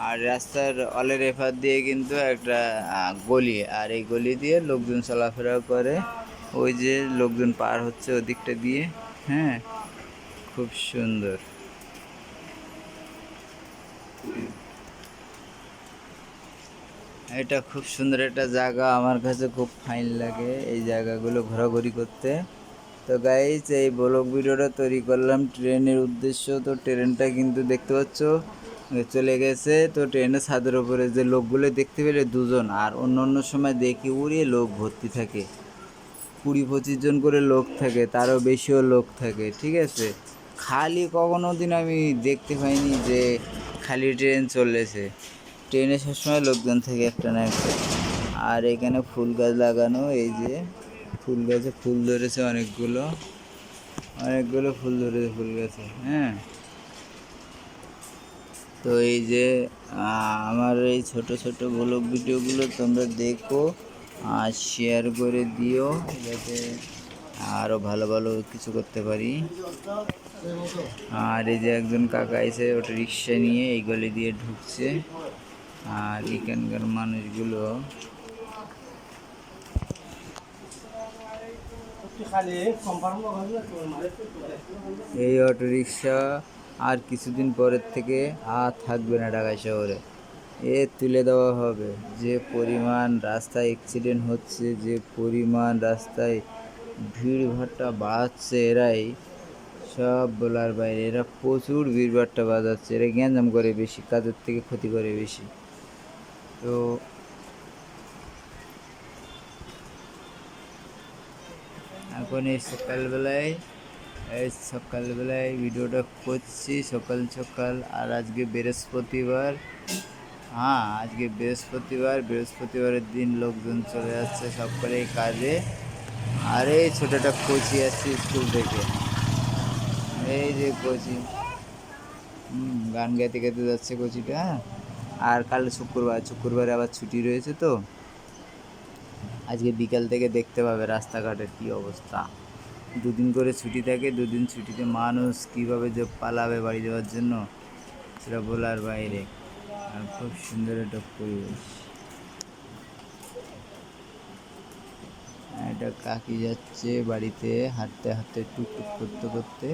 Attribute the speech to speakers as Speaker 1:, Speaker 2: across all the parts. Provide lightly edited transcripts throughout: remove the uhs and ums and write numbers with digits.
Speaker 1: আর রাস্তার অলের এপার দিয়ে কিন্তু একটা গলি, আর এই গলি দিয়ে লোকজন চলাফেরা করে। ওই যে লোকজন পার হচ্ছে ওদিকটা দিয়ে। হ্যাঁ, খুব সুন্দর। এটা খুব সুন্দর একটা জায়গা, আমার কাছে খুব ফাইন লাগে এই জায়গাগুলো ঘোরাঘুরি করতে। তো গাইজ, এই ব্লগ ভিডিওটা তৈরি করলাম ট্রেনের উদ্দেশ্য। তো ট্রেনটা কিন্তু দেখতে পাচ্ছ চলে গেছে। তো ট্রেনের ছাদের উপরে যে লোকগুলো দেখতে পেলে দুজন, আর অন্য অন্য সময় দেখি উড়িয়ে লোক ভর্তি থাকে, 20-25 জন করে লোক থাকে, তারও বেশিও লোক থাকে। ঠিক আছে, খালি কখনো দিন আমি দেখতে পাইনি যে খালি ট্রেন চলেছে। ট্রেনে সবসময় লোকজন থাকে একটা না একটা। আর এখানে ফুল গাছ লাগানো, এই যে ফুল গাছে ফুল ধরেছে অনেকগুলো, অনেকগুলো ফুল ধরেছে ফুল গাছে। হ্যাঁ, তো এই যে আমার এই ছোট ছোট ব্লগ ভিডিওগুলো তোমরা দেখো আর শেয়ার করে দিও, যাতে আরও ভালো ভালো কিছু করতে পারি। আর এই যে একজন কাকা এসে ওটা রিক্সা নিয়ে এই গলি দিয়ে ঢুকছে। আর এখানকার মানুষগুলো এই অটো রিক্সা আর কিছুদিন পরের থেকে আর থাকবে না ঢাকা শহরে, তুলে দেওয়া হবে। যে পরিমাণ রাস্তায় অ্যাক্সিডেন্ট হচ্ছে, যে পরিমাণ রাস্তায় ভিড়ভাট্টা বাড়াচ্ছে, এরাই সব বলার বাইরে। এরা প্রচুর ভিড়ভাট্টা বাজাচ্ছে, এরা গ্যাঞ্জাম করে বেশি, কাজের থেকে ক্ষতি করে বেশি। তো এখন এই সকালবেলায় ভিডিওটা করছি, সকাল সকাল। আর আজকে বৃহস্পতিবার। হ্যাঁ, আজকে বৃহস্পতিবারের দিন লোকজন চলে যাচ্ছে সকালে কাজে। আর এই ছোটোটা কোচি আসছে স্কুল থেকে, এই যে কোচি গান গাইতে গাইতে যাচ্ছে কোচিটা। আর কাল শুক্রবারে আবার ছুটি রয়েছে। তো আজকে বিকাল থেকে দেখতে পাবে রাস্তাঘাটের কী অবস্থা। 2 দিন করে ছুটি থাকে, 2 দিন ছুটিতে মানুষ কীভাবে যে পালাবে বাড়ি যাওয়ার জন্য, সেটা বলার বাইরে। আর খুব সুন্দর একটা পরিবেশ। এটা কাকি যাচ্ছে বাড়িতে হাঁটতে হাঁটতে, টুকটুক করতে করতে।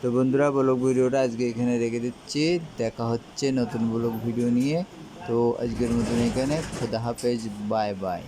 Speaker 1: তো বন্ধুরা, ব্লগ ভিডিওটা আজকে এখানে রেখে দিচ্ছি। দেখা হচ্ছে নতুন ব্লগ ভিডিও নিয়ে। তো আজকের মতন এখানে, খোদা হাফেজ, বাই বাই।